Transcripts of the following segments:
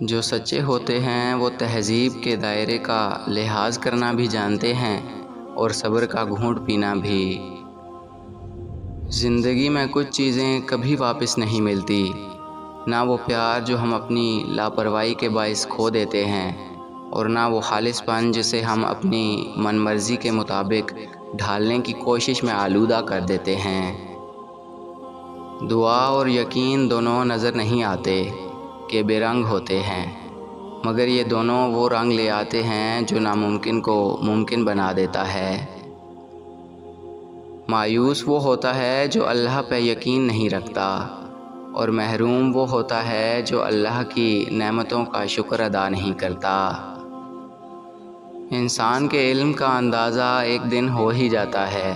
جو سچے ہوتے ہیں وہ تہذیب کے دائرے کا لحاظ کرنا بھی جانتے ہیں اور صبر کا گھونٹ پینا بھی۔ زندگی میں کچھ چیزیں کبھی واپس نہیں ملتی، نہ وہ پیار جو ہم اپنی لاپرواہی کے باعث کھو دیتے ہیں، اور نہ وہ خالص پن جسے ہم اپنی من مرضی کے مطابق ڈھالنے کی کوشش میں آلودہ کر دیتے ہیں۔ دعا اور یقین دونوں نظر نہیں آتے کہ بے رنگ ہوتے ہیں، مگر یہ دونوں وہ رنگ لے آتے ہیں جو ناممکن کو ممکن بنا دیتا ہے۔ مایوس وہ ہوتا ہے جو اللہ پہ یقین نہیں رکھتا، اور محروم وہ ہوتا ہے جو اللہ کی نعمتوں کا شکر ادا نہیں کرتا۔ انسان کے علم کا اندازہ ایک دن ہو ہی جاتا ہے،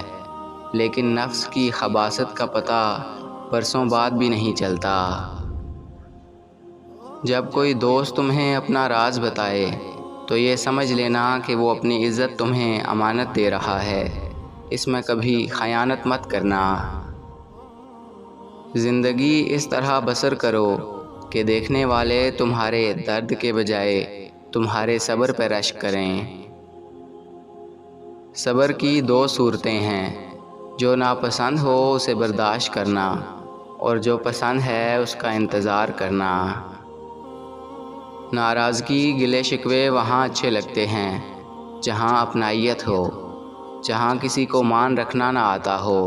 لیکن نفس کی خباثت کا پتہ برسوں بعد بھی نہیں چلتا۔ جب کوئی دوست تمہیں اپنا راز بتائے تو یہ سمجھ لینا کہ وہ اپنی عزت تمہیں امانت دے رہا ہے، اس میں کبھی خیانت مت کرنا۔ زندگی اس طرح بسر کرو کہ دیکھنے والے تمہارے درد کے بجائے تمہارے صبر پہ رشک کریں۔ صبر کی دو صورتیں ہیں، جو ناپسند ہو اسے برداشت کرنا، اور جو پسند ہے اس کا انتظار کرنا۔ ناراضگی گلے شکوے وہاں اچھے لگتے ہیں جہاں اپنائیت ہو، جہاں کسی کو مان رکھنا نہ آتا ہو،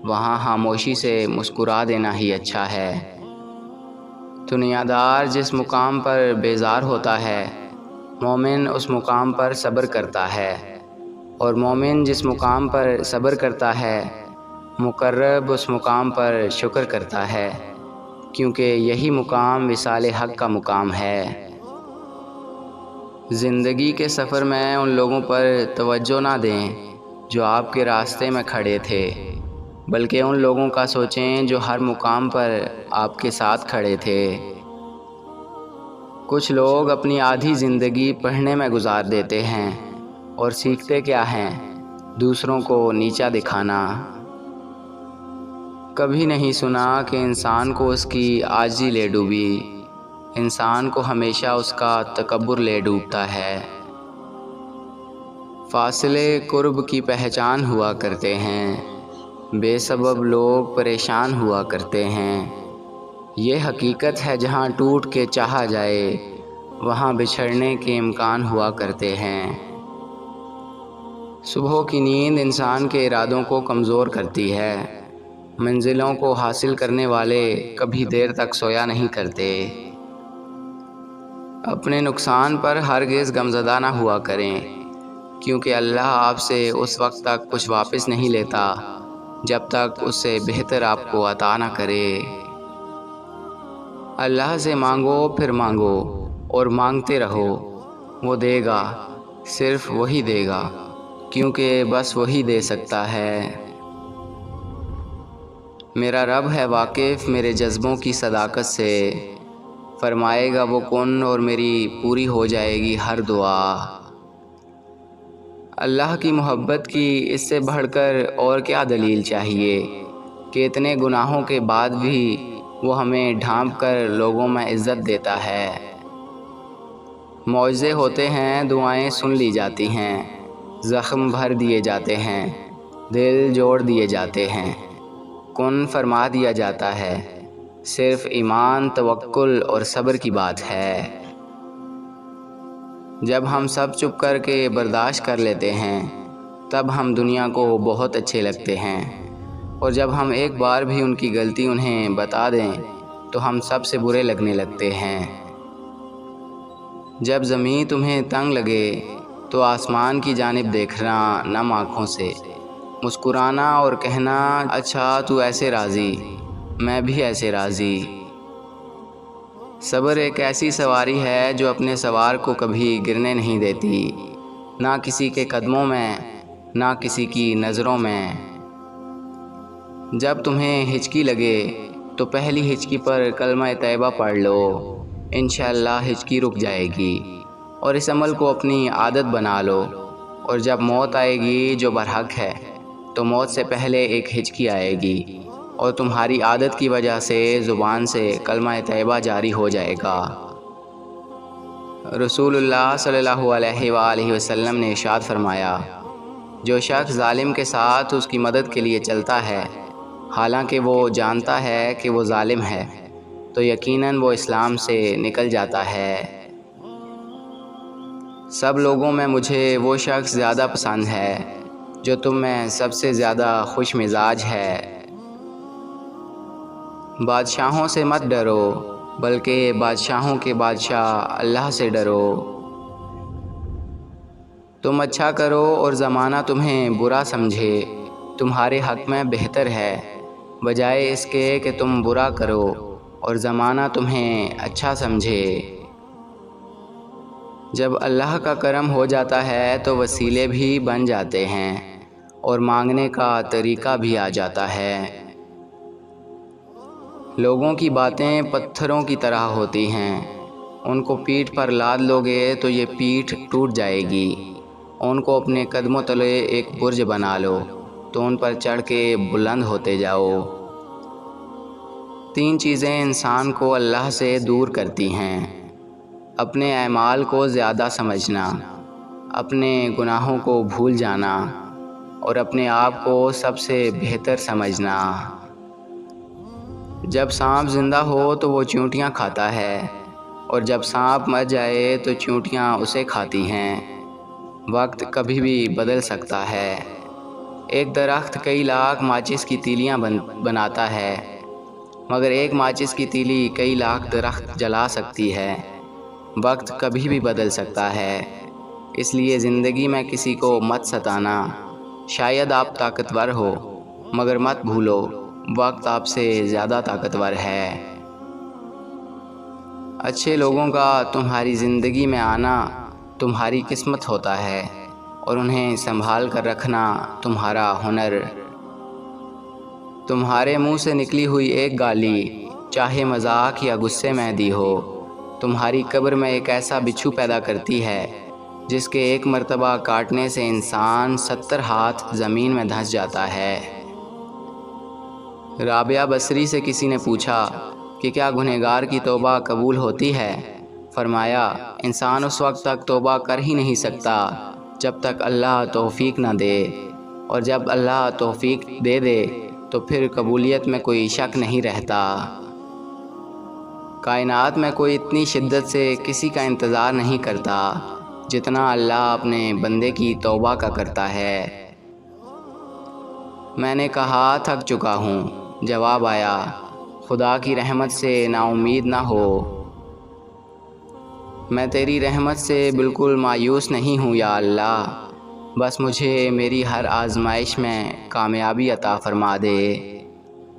وہاں خاموشی سے مسکرا دینا ہی اچھا ہے۔ دنیا دار جس مقام پر بیزار ہوتا ہے، مومن اس مقام پر صبر کرتا ہے، اور مومن جس مقام پر صبر کرتا ہے، مقرب اس مقام پر شکر کرتا ہے، کیونکہ یہی مقام وصال حق کا مقام ہے۔ زندگی کے سفر میں ان لوگوں پر توجہ نہ دیں جو آپ کے راستے میں کھڑے تھے، بلکہ ان لوگوں کا سوچیں جو ہر مقام پر آپ کے ساتھ کھڑے تھے۔ کچھ لوگ اپنی آدھی زندگی پڑھنے میں گزار دیتے ہیں، اور سیکھتے کیا ہیں؟ دوسروں کو نیچا دکھانا۔ کبھی نہیں سنا کہ انسان کو اس کی عاجزی لے ڈوبی، انسان کو ہمیشہ اس کا تکبر لے ڈوبتا ہے۔ فاصلے قرب کی پہچان ہوا کرتے ہیں، بے سبب لوگ پریشان ہوا کرتے ہیں۔ یہ حقیقت ہے جہاں ٹوٹ کے چاہا جائے وہاں بچھڑنے کے امکان ہوا کرتے ہیں۔ صبح کی نیند انسان کے ارادوں کو کمزور کرتی ہے، منزلوں کو حاصل کرنے والے کبھی دیر تک سویا نہیں کرتے۔ اپنے نقصان پر ہرگز غمزدہ نہ ہوا کریں، کیونکہ اللہ آپ سے اس وقت تک کچھ واپس نہیں لیتا جب تک اس سے بہتر آپ کو عطا نہ کرے۔ اللہ سے مانگو پھر مانگو اور مانگتے رہو، وہ دے گا، صرف وہی دے گا، کیونکہ بس وہی دے سکتا ہے۔ میرا رب ہے واقف میرے جذبوں کی صداقت سے، فرمائے گا وہ کن اور میری پوری ہو جائے گی ہر دعا۔ اللہ کی محبت کی اس سے بڑھ کر اور کیا دلیل چاہیے کہ اتنے گناہوں کے بعد بھی وہ ہمیں ڈھانپ کر لوگوں میں عزت دیتا ہے۔ معجزے ہوتے ہیں، دعائیں سن لی جاتی ہیں، زخم بھر دیے جاتے ہیں، دل جوڑ دیے جاتے ہیں، کن فرما دیا جاتا ہے، صرف ایمان، توکل اور صبر کی بات ہے۔ جب ہم سب چپ کر کے برداشت کر لیتے ہیں تب ہم دنیا کو بہت اچھے لگتے ہیں، اور جب ہم ایک بار بھی ان کی غلطی انہیں بتا دیں تو ہم سب سے برے لگنے لگتے ہیں۔ جب زمین تمہیں تنگ لگے تو آسمان کی جانب دیکھنا نم آنکھوں سے، مسکرانا اور کہنا اچھا تو ایسے راضی، میں بھی ایسے راضی۔ صبر ایک ایسی سواری ہے جو اپنے سوار کو کبھی گرنے نہیں دیتی، نہ کسی کے قدموں میں، نہ کسی کی نظروں میں۔ جب تمہیں ہچکی لگے تو پہلی ہچکی پر کلمہ طیبہ پڑھ لو، انشاءاللہ ہچکی رک جائے گی، اور اس عمل کو اپنی عادت بنا لو، اور جب موت آئے گی جو برحق ہے تو موت سے پہلے ایک ہچکی آئے گی، اور تمہاری عادت کی وجہ سے زبان سے کلمہ طیبہ جاری ہو جائے گا۔ رسول اللہ صلی اللہ علیہ وآلہ وسلم نے ارشاد فرمایا، جو شخص ظالم کے ساتھ اس کی مدد کے لیے چلتا ہے حالانکہ وہ جانتا ہے کہ وہ ظالم ہے تو یقیناً وہ اسلام سے نکل جاتا ہے۔ سب لوگوں میں مجھے وہ شخص زیادہ پسند ہے جو تم میں سب سے زیادہ خوش مزاج ہے۔ بادشاہوں سے مت ڈرو بلکہ بادشاہوں کے بادشاہ اللہ سے ڈرو۔ تم اچھا کرو اور زمانہ تمہیں برا سمجھے تمہارے حق میں بہتر ہے، بجائے اس کے کہ تم برا کرو اور زمانہ تمہیں اچھا سمجھے۔ جب اللہ کا کرم ہو جاتا ہے تو وسیلے بھی بن جاتے ہیں اور مانگنے کا طریقہ بھی آ جاتا ہے۔ لوگوں کی باتیں پتھروں کی طرح ہوتی ہیں، ان کو پیٹھ پر لاد لوگے تو یہ پیٹھ ٹوٹ جائے گی۔ ان کو اپنے قدموں تلے ایک برج بنا لو تو ان پر چڑھ کے بلند ہوتے جاؤ۔ 3 چیزیں انسان کو اللہ سے دور کرتی ہیں: اپنے اعمال کو زیادہ سمجھنا، اپنے گناہوں کو بھول جانا اور اپنے آپ کو سب سے بہتر سمجھنا۔ جب سانپ زندہ ہو تو وہ چیونٹیاں کھاتا ہے اور جب سانپ مر جائے تو چیونٹیاں اسے کھاتی ہیں۔ وقت کبھی بھی بدل سکتا ہے۔ ایک درخت کئی لاکھ ماچس کی تیلیاں بناتا ہے، مگر ایک ماچس کی تیلی کئی لاکھ درخت جلا سکتی ہے۔ وقت کبھی بھی بدل سکتا ہے، اس لیے زندگی میں کسی کو مت ستانا۔ شاید آپ طاقتور ہو، مگر مت بھولو وقت آپ سے زیادہ طاقتور ہے۔ اچھے لوگوں کا تمہاری زندگی میں آنا تمہاری قسمت ہوتا ہے اور انہیں سنبھال کر رکھنا تمہارا ہنر۔ تمہارے منہ سے نکلی ہوئی ایک گالی چاہے مذاق یا غصے میں دی ہو، تمہاری قبر میں ایک ایسا بچھو پیدا کرتی ہے جس کے ایک مرتبہ کاٹنے سے انسان 70 ہاتھ زمین میں دھنس جاتا ہے۔ رابعہ بصری سے کسی نے پوچھا کہ کیا گنہگار کی توبہ قبول ہوتی ہے؟ فرمایا، انسان اس وقت تک توبہ کر ہی نہیں سکتا جب تک اللہ توفیق نہ دے، اور جب اللہ توفیق دے دے تو پھر قبولیت میں کوئی شک نہیں رہتا۔ کائنات میں کوئی اتنی شدت سے کسی کا انتظار نہیں کرتا جتنا اللہ اپنے بندے کی توبہ کا کرتا ہے۔ میں نے کہا تھک چکا ہوں، جواب آیا، خدا کی رحمت سے نا امید نہ ہو۔ میں تیری رحمت سے بالکل مایوس نہیں ہوں یا اللہ، بس مجھے میری ہر آزمائش میں کامیابی عطا فرما دے۔